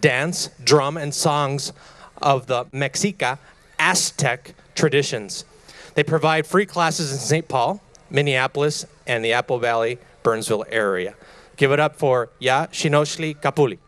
dance, drum, and songs of the Mexica, Aztec traditions. They provide free classes in St. Paul, Minneapolis, and the Apple Valley, Burnsville area. Give it up for Yaocenoxtli Kalpulli.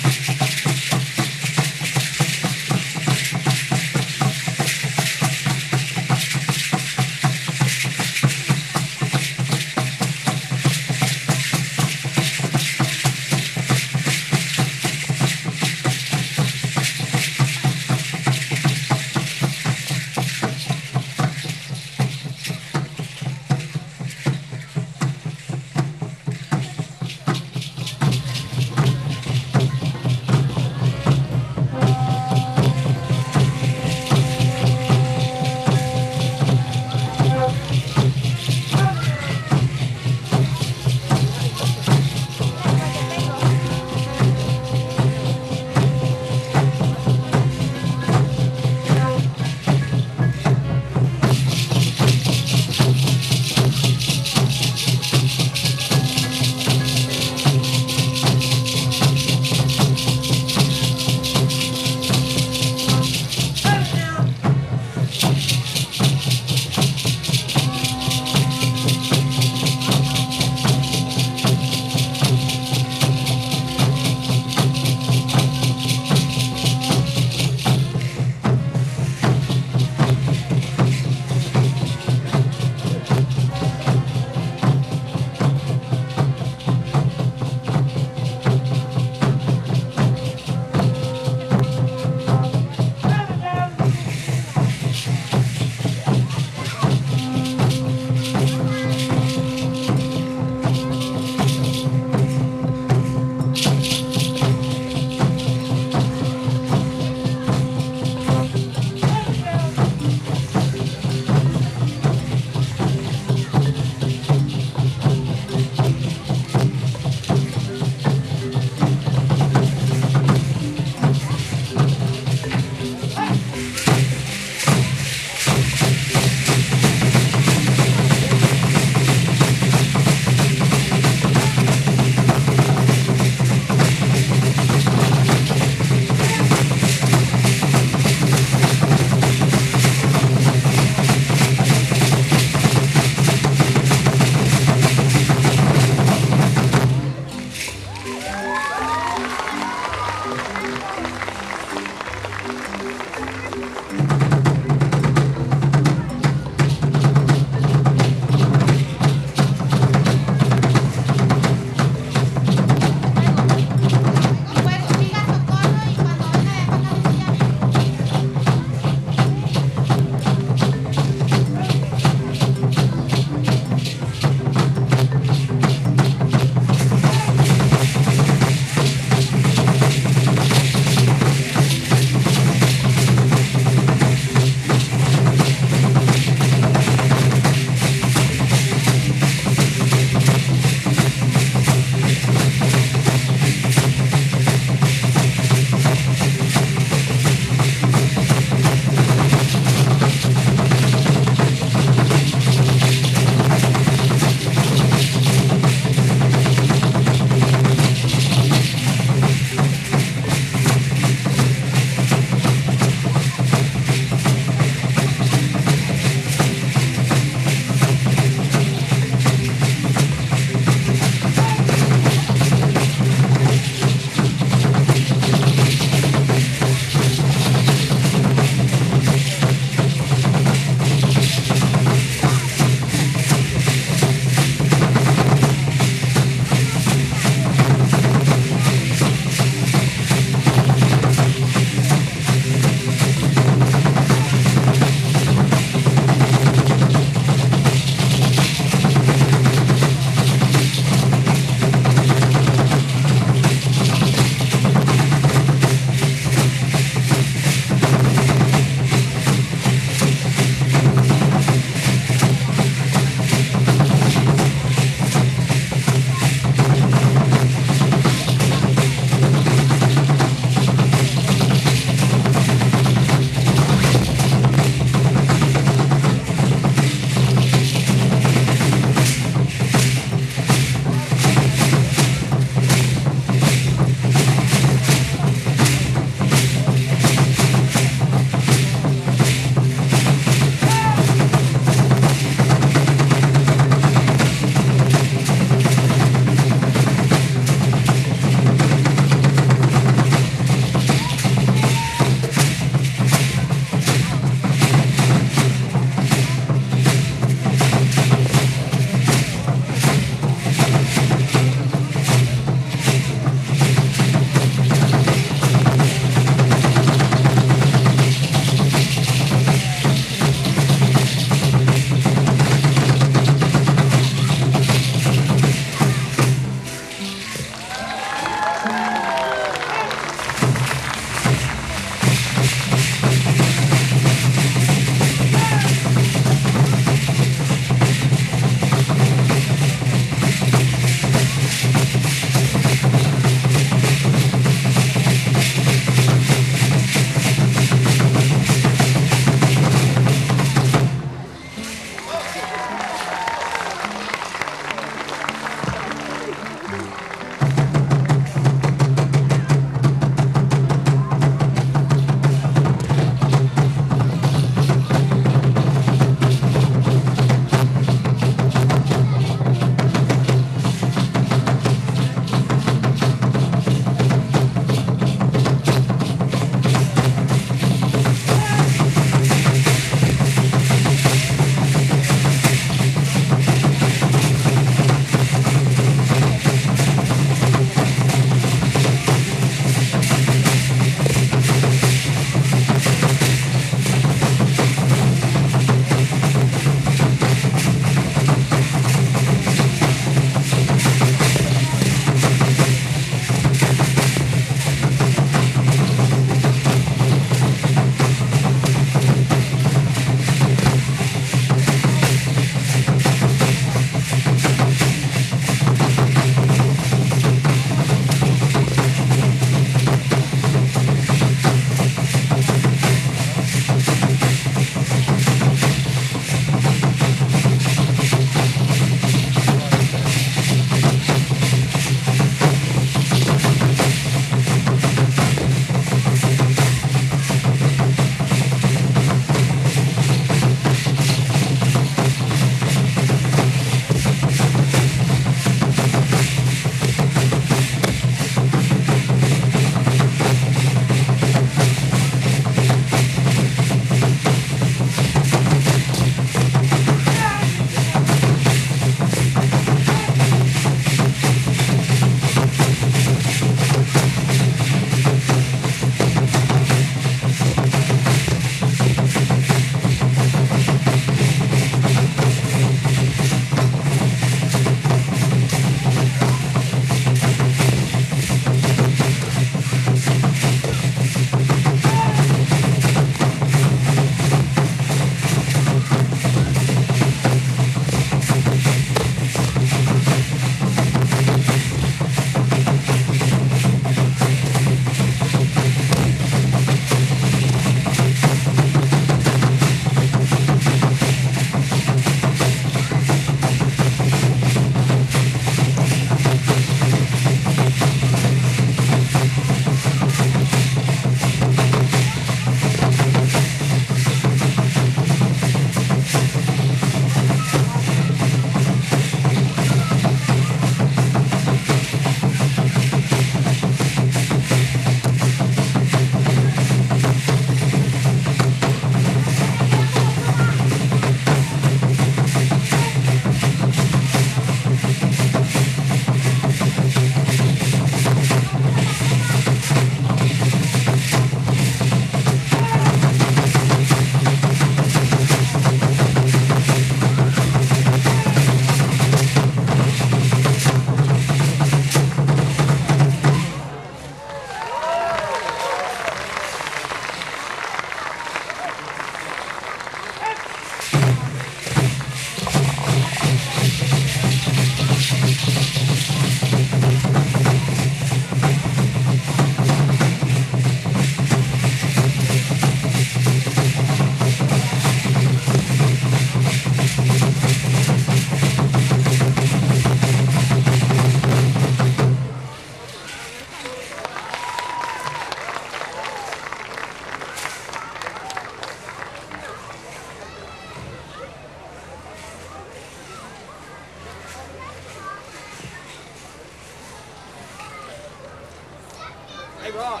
Hey, Rob,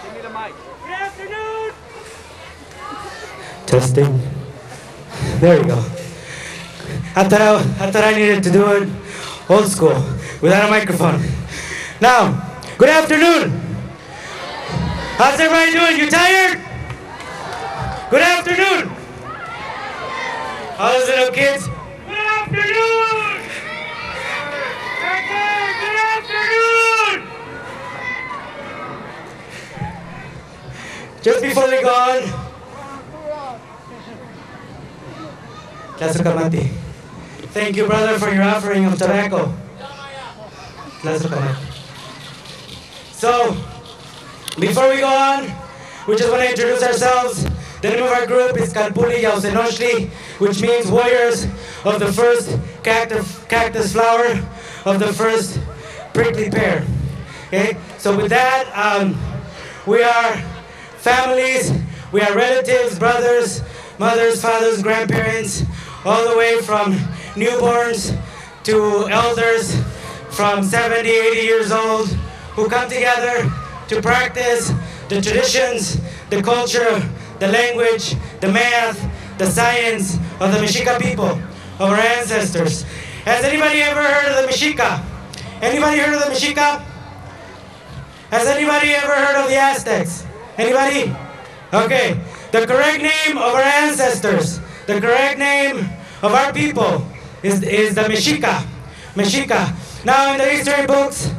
give me the mic. Good afternoon! Testing. There we go. I thought I needed to do it old school, without a microphone. Now, good afternoon! How's everybody doing? You tired? Good afternoon! How's it, little kids? Good afternoon! Okay, good afternoon! Just before we go on, thank you, brother, for your offering of tobacco. So, before we go on, we just want to introduce ourselves. The name of our group is Kalpulli Yaocenoxtli, which means warriors of the first cactus flower, of the first prickly pear. Okay, so with that, we are families, we are relatives, brothers, mothers, fathers, grandparents, all the way from newborns to elders from 70, 80 years old, who come together to practice the traditions, the culture, the language, the math, the science of the Mexica people, of our ancestors. Has anybody ever heard of the Mexica? Anybody heard of the Mexica? Has anybody ever heard of the Aztecs? Anybody? Okay. The correct name of our ancestors, the correct name of our people is the Mexica. Mexica. Now in the history books,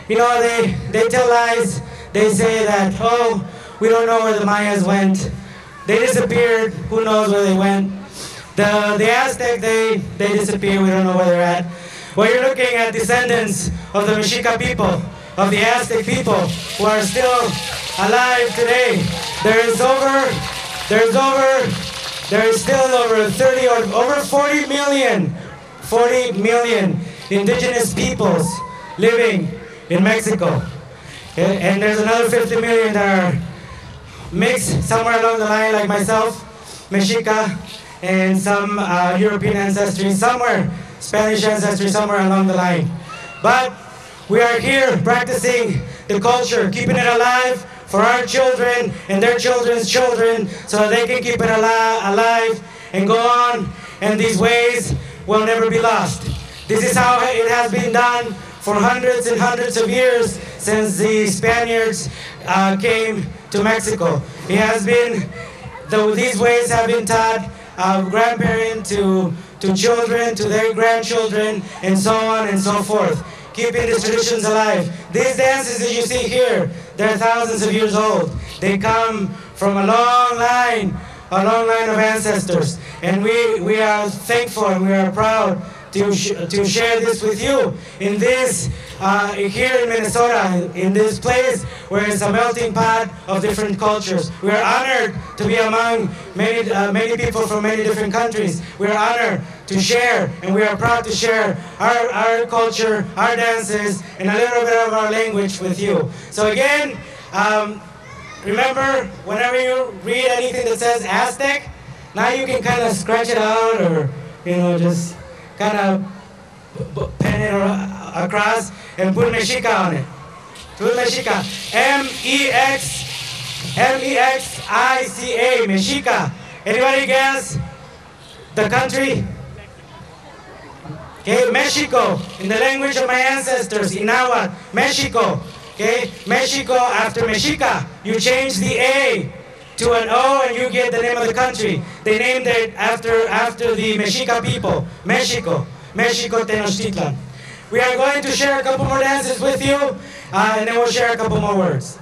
you know, they tell lies. They say that, oh, we don't know where the Mayas went. They disappeared. Who knows where they went? The Aztec, they disappeared. We don't know where they're at. Well, you're looking at descendants of the Mexica people, of the Aztec people, who are still alive today. There is still over 30 or over 40 million indigenous peoples living in Mexico. And there's another 50 million that are mixed somewhere along the line, like myself, Mexica, and some European ancestry somewhere, Spanish ancestry somewhere along the line. But we are here practicing the culture, keeping it alive for our children and their children's children, so they can keep it alive and go on, and these ways will never be lost. This is how it has been done for hundreds and hundreds of years since the Spaniards came to Mexico. It has been, these ways have been taught grandparent to children, to their grandchildren, and so on and so forth, keeping these traditions alive. These dances that you see here, they're thousands of years old. They come from a long line of ancestors. And we are thankful and we are proud to share this with you in this, here in Minnesota, in this place where it's a melting pot of different cultures. We are honored to be among many people from many different countries. We are honored to share, and we are proud to share our culture, our dances, and a little bit of our language with you. So again, remember, whenever you read anything that says Aztec, now you can kind of scratch it out, or, you know, just kind of pen it across and put Mexica on it. Put Mexica. M-E-X-I-C-A, Mexica. Anybody guess the country? Okay, Mexico, in the language of my ancestors, in Nahuatl, Mexico. Okay, Mexico, after Mexica, you change the A to an O and you get the name of the country. They named it after the Mexica people, Mexico, Mexico Tenochtitlan. We are going to share a couple more dances with you, and then we'll share a couple more words.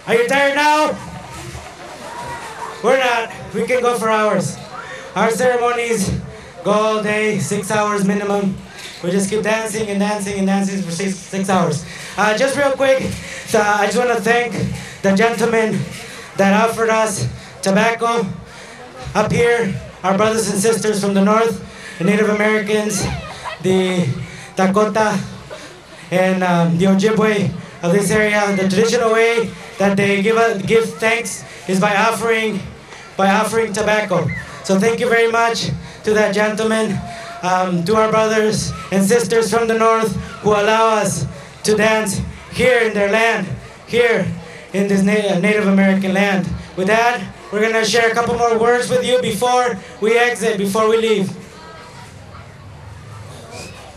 Are you tired now? We're not. We can go for hours. Our ceremonies go all day, 6 hours minimum. We just keep dancing and dancing and dancing for six hours. Just real quick, I just want to thank the gentleman that offered us tobacco up here, our brothers and sisters from the north, the Native Americans, the Dakota, and the Ojibwe of this area. The traditional way that they give thanks is by offering tobacco. So thank you very much to that gentleman, to our brothers and sisters from the north who allow us to dance here in their land, here in this Native American land. With that, we're gonna share a couple more words with you before we exit, before we leave.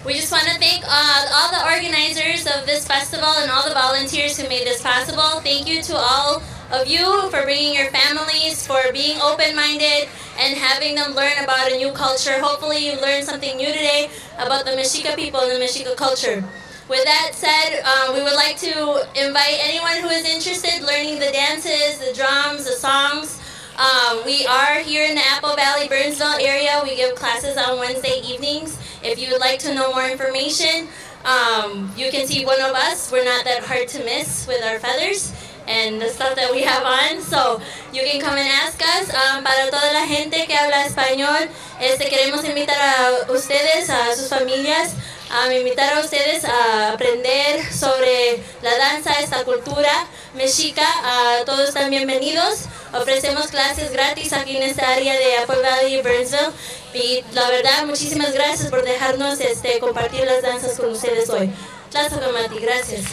We just want to thank all the organizers of this festival and all the volunteers who made this possible. Thank you to all of you for bringing your families, for being open-minded and having them learn about a new culture. Hopefully you learned something new today about the Mexica people and the Mexica culture. With that said, we would like to invite anyone who is interested learning the dances, the drums, the songs. We are here in the Apple Valley, Burnsville area. We give classes on Wednesday evenings. If you would like to know more information, you can see one of us. We're not that hard to miss with our feathers and the stuff that we have on. So you can come and ask us. Para toda la gente que habla español, queremos invitar a ustedes, a sus familias, invitar a ustedes a aprender sobre la danza, esta cultura mexica. Todos están bienvenidos. Ofrecemos clases gratis aquí en esta área de Apple Valley y Burnsville. Y la verdad, muchísimas gracias por dejarnos compartir las danzas con ustedes hoy. Gracias.